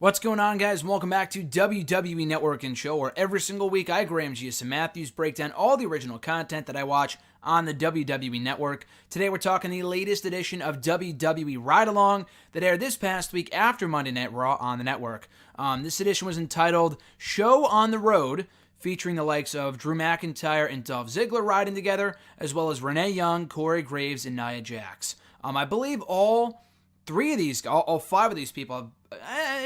What's going on, guys? Welcome back to WWE Network and Show, where every single week I, Graham G.S. Matthews, break down all the original content that I watch on the WWE Network. Today we're talking the latest edition of WWE Ride Along that aired this past week after Monday Night Raw on the network. This edition was entitled Show on the Road, featuring the likes of Drew McIntyre and Dolph Ziggler riding together, as well as Renee Young, Corey Graves, and Nia Jax. I believe all five of these people,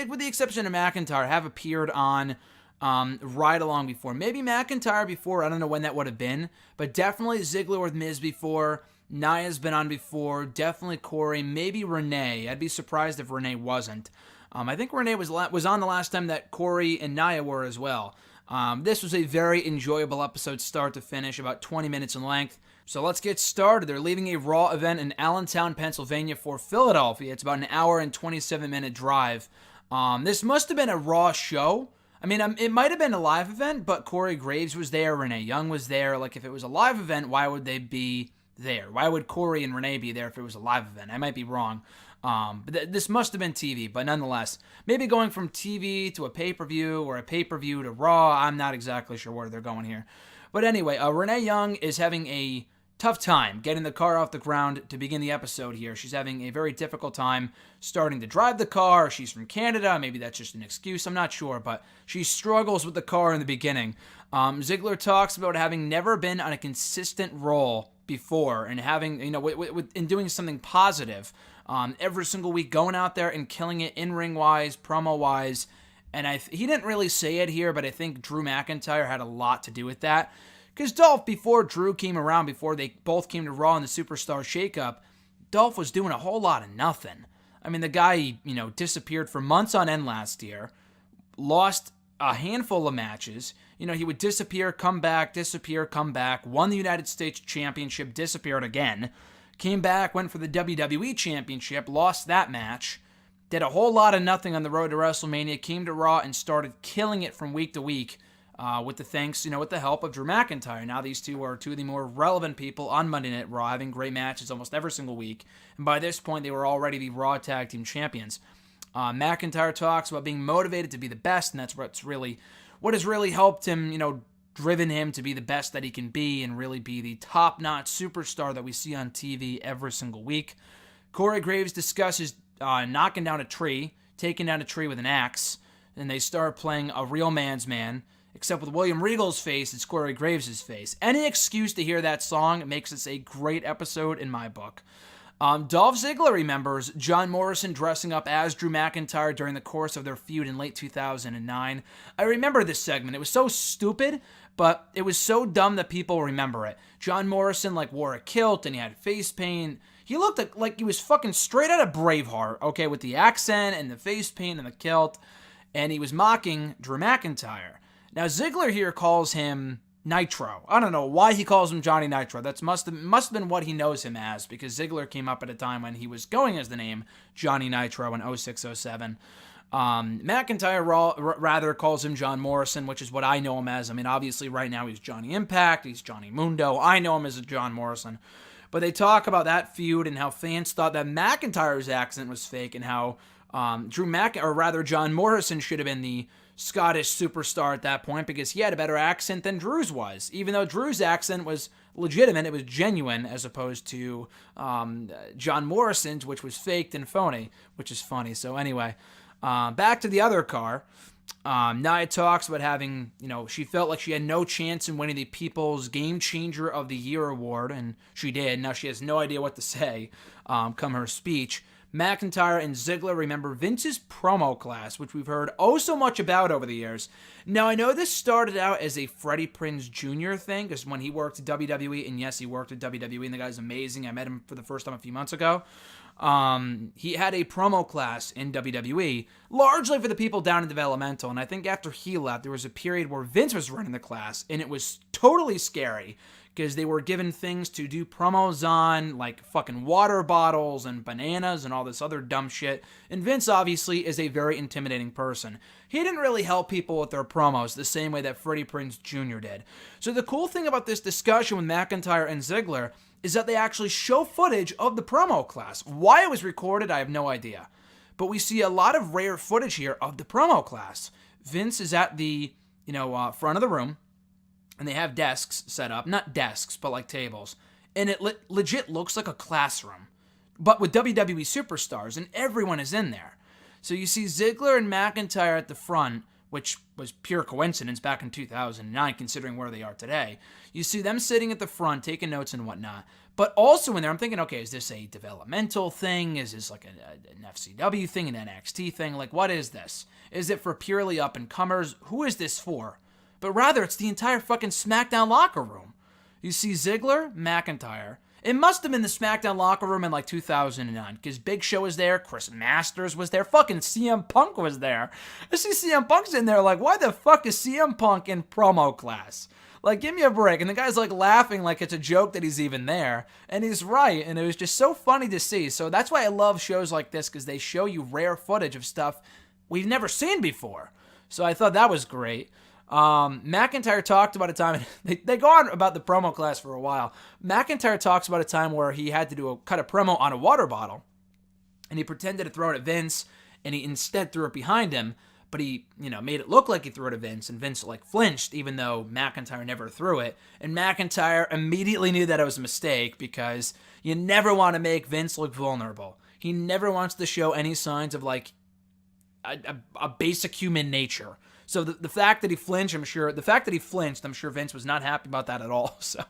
with the exception of McIntyre, have appeared on Ride Along before. Maybe McIntyre before, I don't know when that would have been, but definitely Ziggler with Miz before. Nia's been on before, definitely Corey, maybe Renee. I'd be surprised if Renee wasn't. I think Renee was on the last time that Corey and Nia were as well. This was a very enjoyable episode start to finish, about 20 minutes in length. So let's get started. They're leaving a Raw event in Allentown, Pennsylvania for Philadelphia. It's about an hour and 27-minute drive. This must have been a Raw show. I mean, it might have been a live event, but Corey Graves was there, Renee Young was there. Like, if it was a live event, why would they be there? Why would Corey and Renee be there if it was a live event? I might be wrong. But this must have been TV, but nonetheless, maybe going from TV to a pay-per-view or a pay-per-view to Raw, I'm not exactly sure where they're going here. But anyway, Renee Young is having a tough time getting the car off the ground to begin the episode here. She's having a very difficult time starting to drive the car. She's from Canada. Maybe that's just an excuse. I'm not sure, but she struggles with the car in the beginning. Ziggler talks about having never been on a consistent roll before and having, in doing something positive every single week, going out there and killing it in-ring wise, promo wise. And he didn't really say it here, but I think Drew McIntyre had a lot to do with that. Because Dolph, before Drew came around, before they both came to Raw in the Superstar Shakeup, Dolph was doing a whole lot of nothing. I mean, the guy, disappeared for months on end last year, lost a handful of matches. He would disappear, come back, won the United States Championship, disappeared again, came back, went for the WWE Championship, lost that match, did a whole lot of nothing on the road to WrestleMania, came to Raw and started killing it from week to week. With the help of Drew McIntyre. Now these two are two of the more relevant people on Monday Night Raw, having great matches almost every single week. And by this point, they were already the Raw Tag Team Champions. McIntyre talks about being motivated to be the best, and that's what has really helped him, driven him to be the best that he can be and really be the top-notch superstar that we see on TV every single week. Corey Graves discusses taking down a tree with an axe, and they start playing a real man's man. Except with William Regal's face, it's Corey Graves' face. Any excuse to hear that song makes this a great episode in my book. Dolph Ziggler remembers John Morrison dressing up as Drew McIntyre during the course of their feud in late 2009. I remember this segment. It was so stupid, but it was so dumb that people remember it. John Morrison wore a kilt and he had face paint. He looked like he was fucking straight out of Braveheart, okay, with the accent and the face paint and the kilt. And he was mocking Drew McIntyre. Now, Ziggler here calls him Nitro. I don't know why he calls him Johnny Nitro. That must have been what he knows him as, because Ziggler came up at a time when he was going as the name Johnny Nitro in 06-07. McIntyre rather calls him John Morrison, which is what I know him as. I mean, obviously right now he's Johnny Impact, he's Johnny Mundo. I know him as a John Morrison. But they talk about that feud and how fans thought that McIntyre's accent was fake and how John Morrison should have been the Scottish superstar at that point because he had a better accent than Drew's was. Even though Drew's accent was legitimate, it was genuine as opposed to John Morrison's, which was faked and phony, which is funny. So anyway, back to the other car. Nia talks about having, she felt like she had no chance in winning the People's Game Changer of the Year award, and she did. Now she has no idea what to say come her speech. McIntyre and Ziggler remember Vince's promo class, which we've heard oh so much about over the years. Now, I know this started out as a Freddie Prinze Jr. thing, because when he worked at WWE, and yes, he worked at WWE, and the guy's amazing. I met him for the first time a few months ago. He had a promo class in WWE, largely for the people down in developmental, and I think after he left, there was a period where Vince was running the class, and it was totally scary, because they were given things to do promos on, like fucking water bottles and bananas and all this other dumb shit. And Vince obviously is a very intimidating person. He didn't really help people with their promos the same way that Freddie Prinze Jr. did. So the cool thing about this discussion with McIntyre and Ziggler is that they actually show footage of the promo class. Why it was recorded, I have no idea. But we see a lot of rare footage here of the promo class. Vince is at the, front of the room, and they have desks set up. Not desks, but like tables. And it legit looks like a classroom, but with WWE superstars, and everyone is in there. So you see Ziggler and McIntyre at the front, which was pure coincidence back in 2009, considering where they are today. You see them sitting at the front, taking notes and whatnot. But also in there, I'm thinking, okay, is this a developmental thing? Is this like an FCW thing, an NXT thing? Like, what is this? Is it for purely up-and-comers? Who is this for? But rather, it's the entire fucking SmackDown locker room. You see Ziggler, McIntyre. It must have been the SmackDown locker room in like 2009, because Big Show was there, Chris Masters was there, fucking CM Punk was there. I see CM Punk's in there, like, why the fuck is CM Punk in promo class? Like, give me a break. And the guy's like laughing like it's a joke that he's even there. And he's right, and it was just so funny to see. So that's why I love shows like this, because they show you rare footage of stuff we've never seen before. So I thought that was great. McIntyre talked about a time, they go on about the promo class for a while. McIntyre talks about a time where he had to cut a promo on a water bottle, and he pretended to throw it at Vince, and he instead threw it behind him, but he, made it look like he threw it at Vince, and Vince, flinched, even though McIntyre never threw it, and McIntyre immediately knew that it was a mistake, because you never want to make Vince look vulnerable. He never wants to show any signs of, a basic human nature. So the fact that he flinched, I'm sure Vince was not happy about that at all. So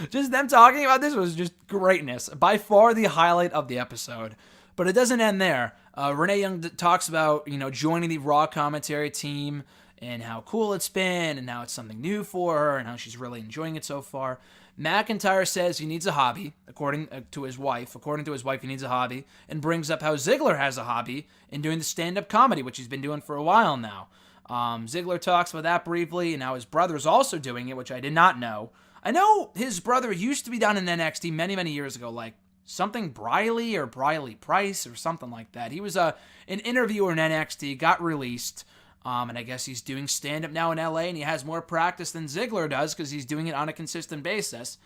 just them talking about this was just greatness. By far the highlight of the episode. But it doesn't end there. Renee Young talks about, joining the Raw commentary team and how cool it's been and how it's something new for her and how she's really enjoying it so far. McIntyre says he needs a hobby, according to his wife. According to his wife, he needs a hobby, and brings up how Ziggler has a hobby in doing the stand-up comedy, which he's been doing for a while now. Ziggler talks about that briefly, and how his brother's also doing it, which I did not know. I know his brother used to be down in NXT many, many years ago, like something Briley or Briley Price or something like that. He was an interviewer in NXT, got released, and I guess he's doing stand-up now in LA, and he has more practice than Ziggler does because he's doing it on a consistent basis.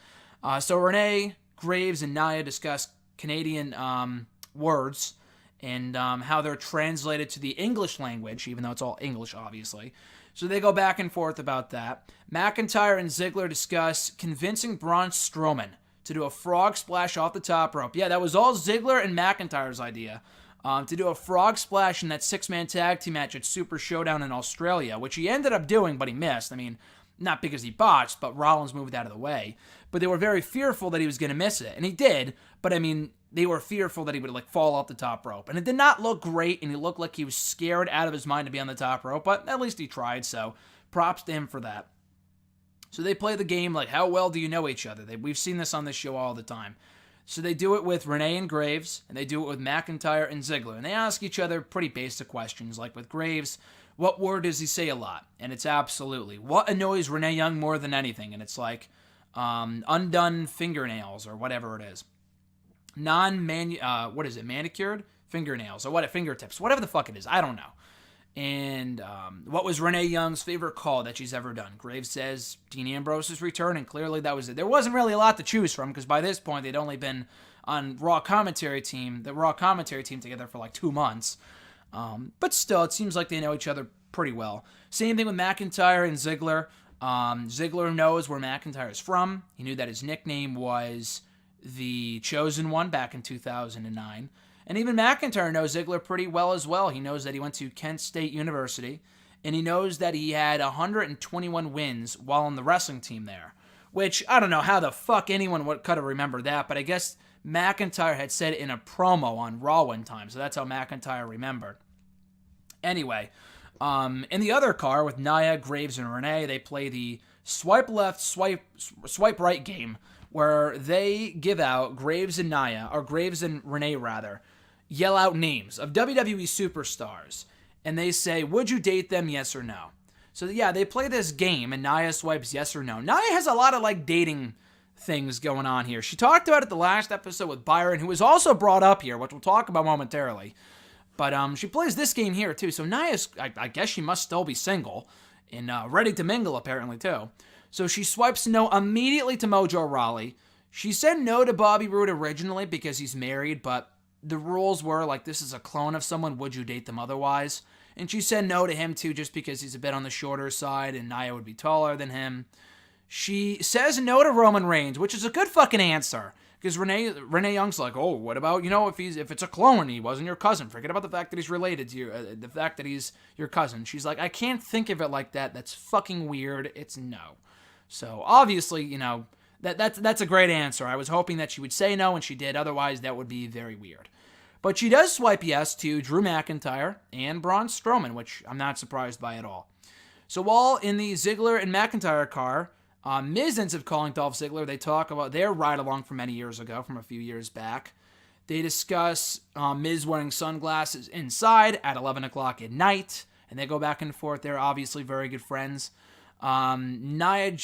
So Renee, Graves, and Nia discuss Canadian words, and how they're translated to the English language, even though it's all English, obviously. So they go back and forth about that. McIntyre and Ziggler discuss convincing Braun Strowman to do a frog splash off the top rope. Yeah, that was all Ziggler and McIntyre's idea. To do a frog splash in that six-man tag team match at Super Showdown in Australia, which he ended up doing, but he missed. I mean, not because he botched, but Rollins moved out of the way. But they were very fearful that he was going to miss it, and he did, but I mean, they were fearful that he would fall off the top rope. And it did not look great, and he looked like he was scared out of his mind to be on the top rope, but at least he tried, so props to him for that. So they play the game like, how well do you know each other? We've seen this on this show all the time. So they do it with Renee and Graves, and they do it with McIntyre and Ziggler. And they ask each other pretty basic questions, like with Graves, what word does he say a lot? And it's absolutely, what annoys Renee Young more than anything? And it's like, undone fingernails, or whatever it is. Manicured fingernails, or what, fingertips, whatever the fuck it is, I don't know. And what was Renee Young's favorite call that she's ever done? Graves says Dean Ambrose's return, and clearly that was it. There wasn't really a lot to choose from, because by this point they'd only been on the Raw commentary team together for 2 months. But still, it seems like they know each other pretty well. Same thing with McIntyre and Ziggler. Ziggler knows where McIntyre is from. He knew that his nickname was the Chosen One back in 2009. And even McIntyre knows Ziggler pretty well as well. He knows that he went to Kent State University, and he knows that he had 121 wins while on the wrestling team there. Which, I don't know how the fuck anyone could have remembered that, but I guess McIntyre had said it in a promo on Raw one time, so that's how McIntyre remembered. Anyway, in the other car with Nia, Graves, and Renee, they play the swipe left, swipe right game, where they give out Graves and Renee rather, yell out names of WWE superstars, and they say, would you date them, yes or no? So yeah, they play this game, and Nia swipes yes or no. Nia has a lot of dating things going on here. She talked about it the last episode with Byron, who was also brought up here, which we'll talk about momentarily. But she plays this game here too, so Nia's, I guess she must still be single, and ready to mingle apparently too. So she swipes no immediately to Mojo Rawley. She said no to Bobby Roode originally because he's married, but the rules were like, this is a clone of someone, would you date them otherwise? And she said no to him too, just because he's a bit on the shorter side and Nia would be taller than him. She says no to Roman Reigns, which is a good fucking answer. Because Renee Young's like, oh, what about, if it's a clone, he wasn't your cousin. Forget about the fact that he's related to you, the fact that he's your cousin. She's like, I can't think of it like that. That's fucking weird. It's no. So obviously, that's a great answer. I was hoping that she would say no, and she did. Otherwise, that would be very weird. But she does swipe yes to Drew McIntyre and Braun Strowman, which I'm not surprised by at all. So while in the Ziggler and McIntyre car, Miz ends up calling Dolph Ziggler. They talk about their ride-along from many years ago, from a few years back. They discuss Miz wearing sunglasses inside at 11 o'clock at night, and they go back and forth. They're obviously very good friends. Nia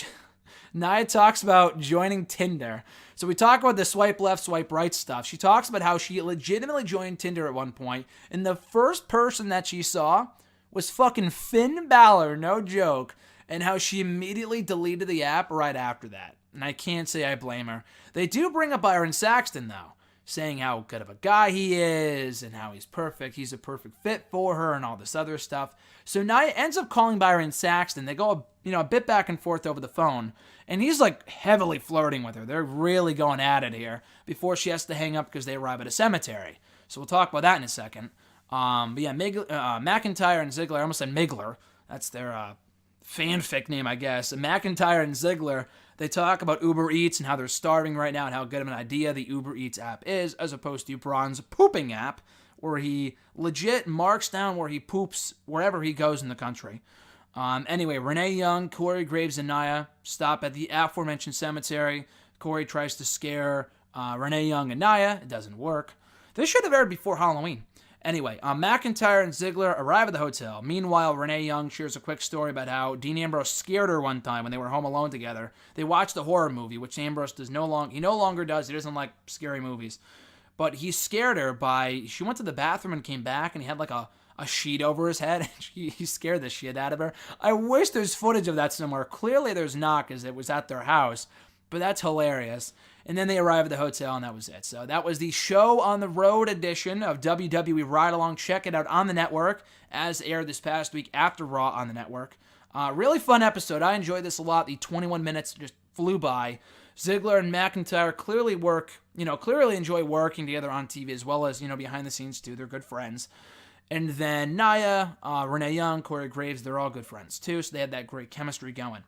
talks about joining Tinder. So we talk about the swipe left, swipe right stuff. She talks about how she legitimately joined Tinder at one point, and the first person that she saw was fucking Finn Balor, no joke, and how she immediately deleted the app right after that. And I can't say I blame her. They do bring up Byron Saxton, though, saying how good of a guy he is and how he's perfect. He's a perfect fit for her and all this other stuff. So Nia ends up calling Byron Saxton. They go a bit back and forth over the phone, and he's like heavily flirting with her. They're really going at it here before she has to hang up because they arrive at a cemetery. So we'll talk about that in a second. But yeah, McIntyre and Ziggler, I almost said Migler. That's their fanfic name, I guess. McIntyre and Ziggler, they talk about Uber Eats and how they're starving right now and how good of an idea the Uber Eats app is, as opposed to Braun's pooping app, where he legit marks down where he poops wherever he goes in the country. Anyway, Renee Young, Corey Graves, and Nia stop at the aforementioned cemetery. Corey tries to scare Renee Young and Nia. It doesn't work. This should have aired before Halloween. Anyway, McIntyre and Ziggler arrive at the hotel. Meanwhile, Renee Young shares a quick story about how Dean Ambrose scared her one time when they were home alone together. They watched a horror movie, which Ambrose no longer does. He doesn't like scary movies. But he scared her she went to the bathroom and came back, and he had like a sheet over his head, and he scared the shit out of her. I wish there's footage of that somewhere. Clearly there's not, because it was at their house. But that's hilarious. And then they arrive at the hotel, and that was it. So that was the show on the road edition of WWE Ride Along. Check it out on the network, as aired this past week after Raw on the network. Really fun episode. I enjoyed this a lot. The 21 minutes just flew by. Ziggler and McIntyre clearly enjoy working together on TV, as well as, behind the scenes too. They're good friends. And then Nia, Renee Young, Corey Graves, they're all good friends too. So they had that great chemistry going.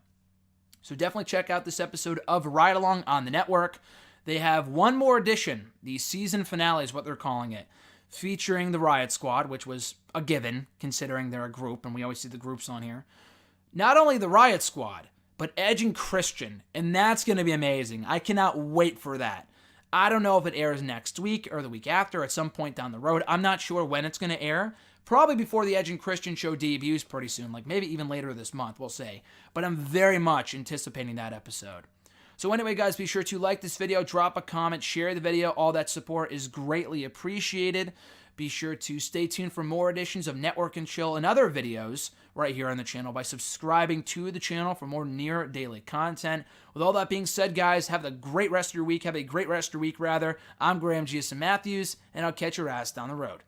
So definitely check out this episode of Ride Along on the network. They have one more edition, the season finale is what they're calling it, featuring the Riot Squad, which was a given, considering they're a group, and we always see the groups on here. Not only the Riot Squad, but Edge and Christian, and that's going to be amazing. I cannot wait for that. I don't know if it airs next week or the week after, at some point down the road. I'm not sure when it's going to air. Probably before the Edge and Christian show debuts pretty soon, like maybe even later this month, we'll say. But I'm very much anticipating that episode. So anyway, guys, be sure to like this video, drop a comment, share the video. All that support is greatly appreciated. Be sure to stay tuned for more editions of Network and Chill and other videos right here on the channel by subscribing to the channel for more near daily content. With all that being said, guys, have a great rest of your week. I'm Graham G.S. Matthews, and I'll catch your ass down the road.